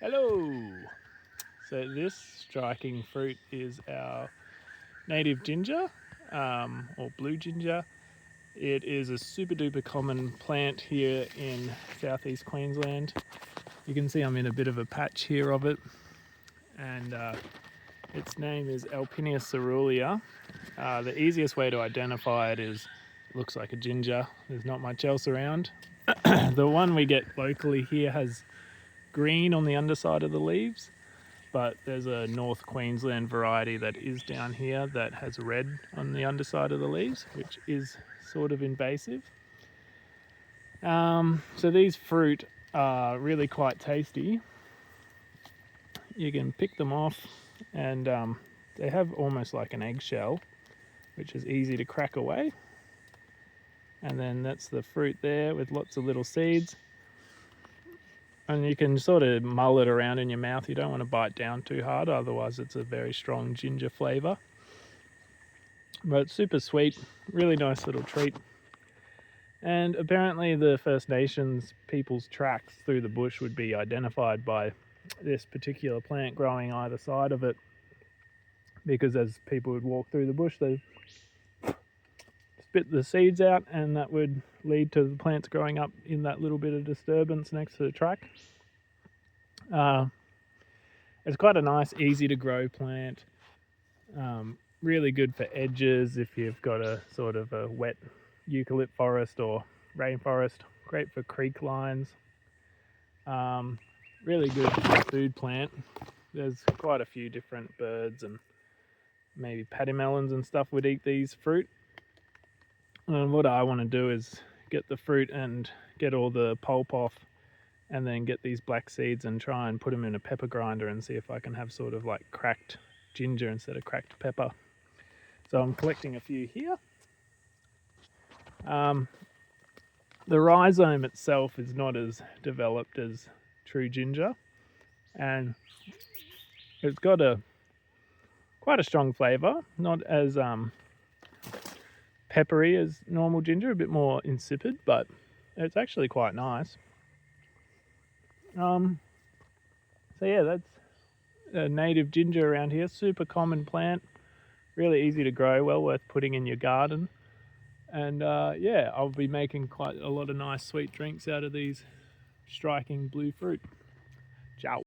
Hello! So this striking fruit is our native ginger, or blue ginger. It is a super duper common plant here in southeast Queensland. You can see I'm in a bit of a patch here of it, and its name is Alpinia caerulea. The easiest way to identify it is it looks like a ginger. There's not much else around. The one we get locally here has green on the underside of the leaves, but there's a North Queensland variety that is down here that has red on the underside of the leaves, which is sort of invasive. So these fruit are really quite tasty. You can pick them off, and they have almost like an eggshell, which is easy to crack away. And then that's the fruit there with lots of little seeds. And you can sort of mull it around in your mouth. You don't want to bite down too hard, otherwise it's a very strong ginger flavour. But it's super sweet, really nice little treat. And apparently the First Nations people's tracks through the bush would be identified by this particular plant growing either side of it, because as people would walk through the bush, they spit the seeds out, and that would lead to the plants growing up in that little bit of disturbance next to the track. It's quite a nice, easy to grow plant. Really good for edges if you've got a sort of a wet eucalypt forest or rainforest. Great for creek lines. Really good food plant. There's quite a few different birds and maybe pademelons and stuff would eat these fruit. And what I want to do is get the fruit and get all the pulp off, and then get these black seeds and try and put them in a pepper grinder and see if I can have sort of like cracked ginger instead of cracked pepper. So I'm collecting a few here. The rhizome itself is not as developed as true ginger, and it's got quite a strong flavour, not as peppery as normal ginger, a bit more insipid, but it's actually quite nice. So yeah, that's a native ginger around here. Super common plant, really easy to grow, well worth putting in your garden. And yeah, I'll be making quite a lot of nice sweet drinks out of these striking blue fruit. Ciao.